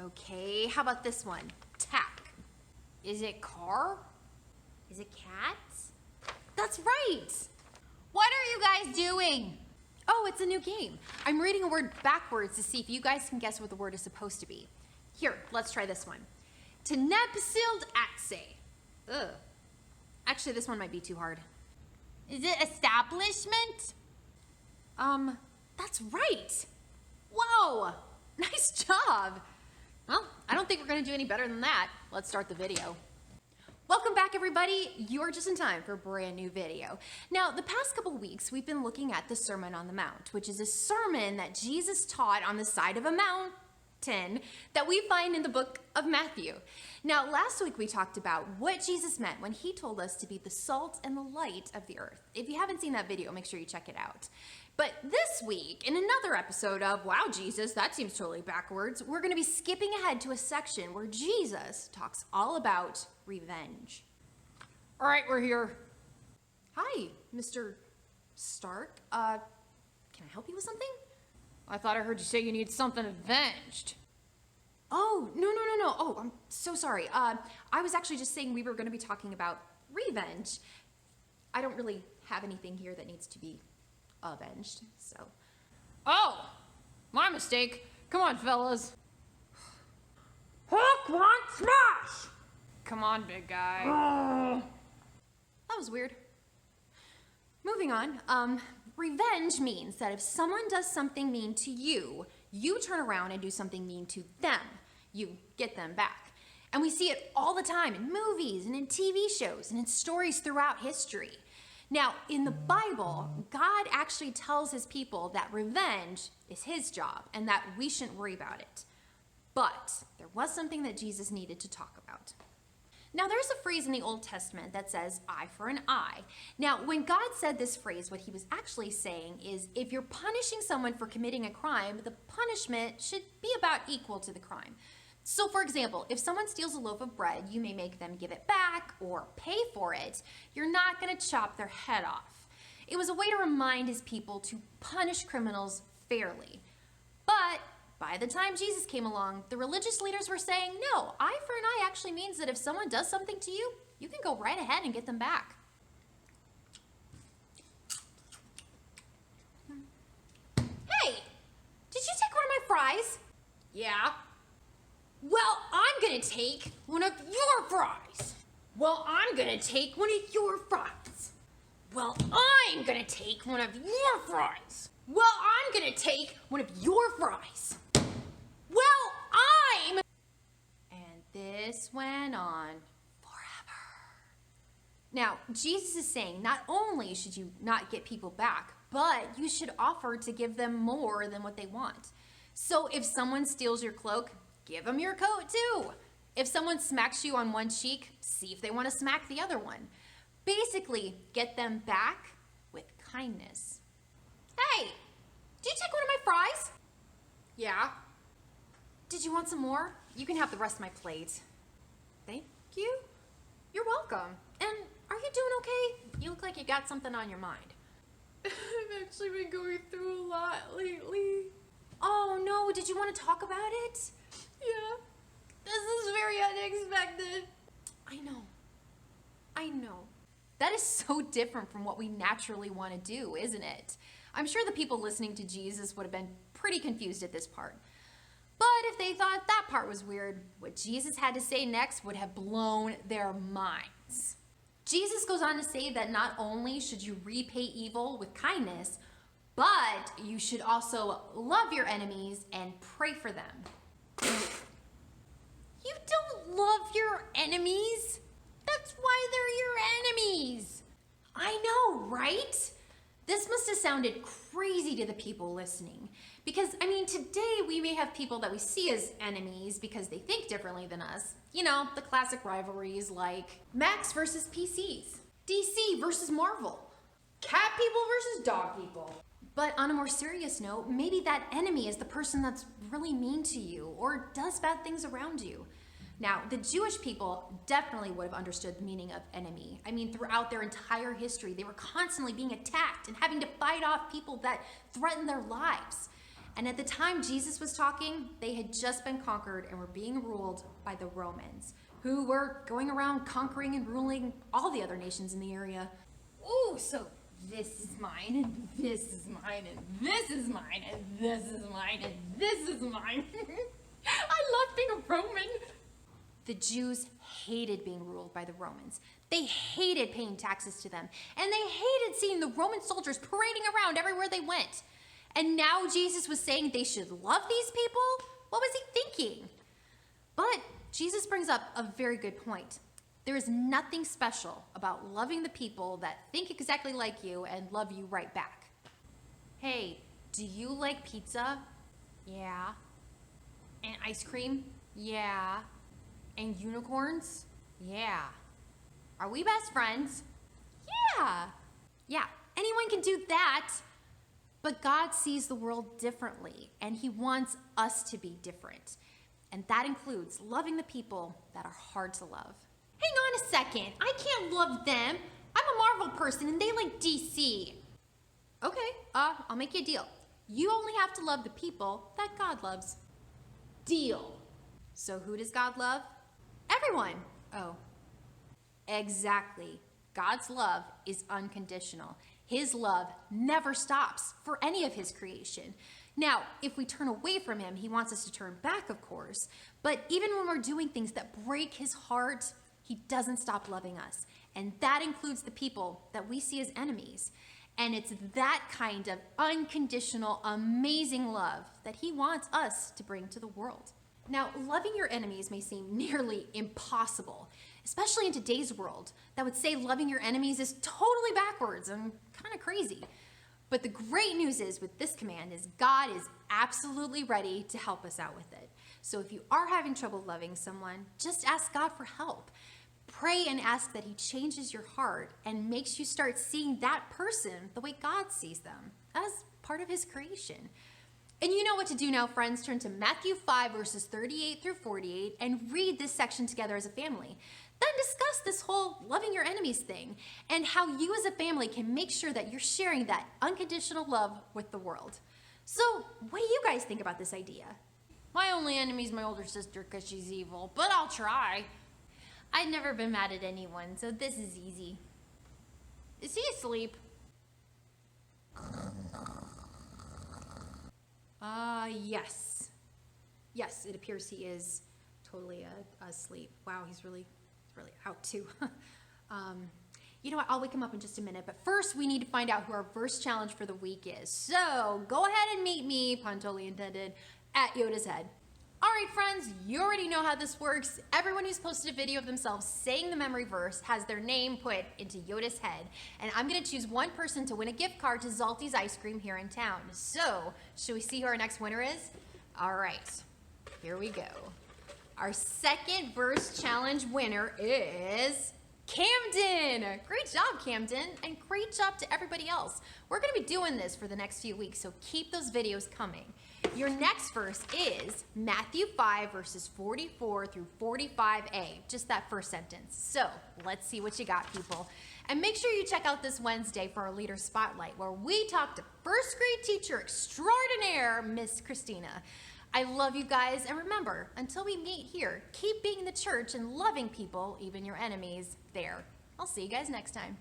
Okay, how about this one? Tack. Is it car? Is it cats? That's right! What are you guys doing? Oh, it's a new game. I'm reading a word backwards to see if you guys can guess what the word is supposed to be. Here, let's try this one. Tenepsild atse. Ugh. Actually, this one might be too hard. Is it establishment? That's right. Whoa, nice job. Well, I don't think we're gonna do any better than that. Let's start the video. Welcome back, everybody. You're just in time for a brand new video. Now, the past couple weeks, we've been looking at the Sermon on the Mount, which is a sermon that Jesus taught on the side of a mountain that we find in the book of Matthew. Now, last week we talked about what Jesus meant when he told us to be the salt and the light of the earth. If you haven't seen that video, make sure you check it out. But this week, in another episode of Wow, Jesus, that seems totally backwards, we're going to be skipping ahead to a section where Jesus talks all about revenge. All right, we're here. Hi, Mr. Stark. Can I help you with something? I thought I heard you say you need something avenged. Oh, no. Oh, I'm so sorry. I was actually just saying we were going to be talking about revenge. I don't really have anything here that needs to be avenged, so. Oh, my mistake. Come on, fellas. Hook, one, smash! Come on, big guy. That was weird. Moving on, revenge means that if someone does something mean to you, you turn around and do something mean to them. You get them back. And we see it all the time in movies and in TV shows and in stories throughout history. Now, in the Bible, God actually tells his people that revenge is his job and that we shouldn't worry about it. But there was something that Jesus needed to talk about. Now, there's a phrase in the Old Testament that says eye for an eye. Now, when God said this phrase, what he was actually saying is if you're punishing someone for committing a crime, the punishment should be about equal to the crime. So, for example, if someone steals a loaf of bread, you may make them give it back or pay for it. You're not going to chop their head off. It was a way to remind his people to punish criminals fairly. But by the time Jesus came along, the religious leaders were saying, no, eye for an eye actually means that if someone does something to you, you can go right ahead and get them back. Hey, did you take one of my fries? Yeah. Well, I'm gonna take one of your fries. Well, I'm gonna take one of your fries. Well, I'm gonna take one of your fries. Well, I'm gonna take one of your fries. Well, I'm... And this went on forever. Now, Jesus is saying not only should you not get people back, but you should offer to give them more than what they want. So if someone steals your cloak, give them your coat too. If someone smacks you on one cheek, see if they want to smack the other one. Basically, get them back with kindness. Hey, did you take one of my fries? Yeah. Did you want some more? You can have the rest of my plate. Thank you. You're welcome. And are you doing okay? You look like you got something on your mind. I've actually been going through a lot lately. Oh no, did you want to talk about it? Yeah. This is very unexpected. I know. That is so different from what we naturally want to do, isn't it? I'm sure the people listening to Jesus would have been pretty confused at this part. But if they thought that part was weird, what Jesus had to say next would have blown their minds. Jesus goes on to say that not only should you repay evil with kindness, but you should also love your enemies and pray for them. You don't love your enemies? That's why they're your enemies. I know, right? This must have sounded crazy to the people listening. Because, I mean, today we may have people that we see as enemies because they think differently than us. You know, the classic rivalries like Macs versus PCs, DC versus Marvel, cat people versus dog people. But on a more serious note, maybe that enemy is the person that's really mean to you or does bad things around you. Now, the Jewish people definitely would have understood the meaning of enemy. I mean, throughout their entire history, they were constantly being attacked and having to fight off people that threatened their lives. And at the time Jesus was talking, they had just been conquered and were being ruled by the Romans, who were going around conquering and ruling all the other nations in the area. Ooh, so this is mine, and this is mine, and this is mine, and this is mine, and this is mine. I love being a Roman. The Jews hated being ruled by the Romans. They hated paying taxes to them, and they hated seeing the Roman soldiers parading around everywhere they went. And now Jesus was saying they should love these people? What was he thinking? But Jesus brings up a very good point. There is nothing special about loving the people that think exactly like you and love you right back. Hey, do you like pizza? Yeah. And ice cream? Yeah. And unicorns? Yeah. Are we best friends? Yeah. Yeah, anyone can do that. But God sees the world differently, and he wants us to be different. And that includes loving the people that are hard to love. Hang on a second. I can't love them. I'm a Marvel person and they like DC. Okay, I'll make you a deal. You only have to love the people that God loves. Deal. So who does God love? Everyone. Oh, exactly. God's love is unconditional. His love never stops for any of his creation. Now, if we turn away from him, he wants us to turn back, of course. But even when we're doing things that break his heart, he doesn't stop loving us. And that includes the people that we see as enemies. And it's that kind of unconditional, amazing love that he wants us to bring to the world. Now, loving your enemies may seem nearly impossible, especially in today's world that would say loving your enemies is totally backwards and kind of crazy. But the great news is with this command is God is absolutely ready to help us out with it. So if you are having trouble loving someone, just ask God for help. Pray and ask that he changes your heart and makes you start seeing that person the way God sees them, as part of his creation. And you know what to do now, friends. Turn to Matthew 5, verses 38 through 48, and read this section together as a family. Then discuss this whole loving your enemies thing and how you as a family can make sure that you're sharing that unconditional love with the world. So, what do you guys think about this idea? My only enemy is my older sister because she's evil, but I'll try. I've never been mad at anyone, so this is easy. Is he asleep? Yes. Yes, it appears he is totally asleep. Wow, he's really out too. You know what, I'll wake him up in just a minute, but first we need to find out who our verse challenge for the week is. So go ahead and meet me, pun totally intended, at Yoda's head. All right, friends, you already know how this works. Everyone who's posted a video of themselves saying the memory verse has their name put into Yoda's head, and I'm gonna choose one person to win a gift card to Zaltes ice cream here in town. So, should we see who our next winner is? All right, here we go. Our second verse challenge winner is Camden. Great job, Camden, and great job to everybody else. We're gonna be doing this for the next few weeks, so keep those videos coming. Your next verse is Matthew 5, verses 44 through 45a, just that first sentence. So let's see what you got, people. And make sure you check out this Wednesday for our Leader Spotlight, where we talk to first grade teacher extraordinaire, Miss Christina. I love you guys, and remember, until we meet here, keep being the church and loving people, even your enemies, there. I'll see you guys next time.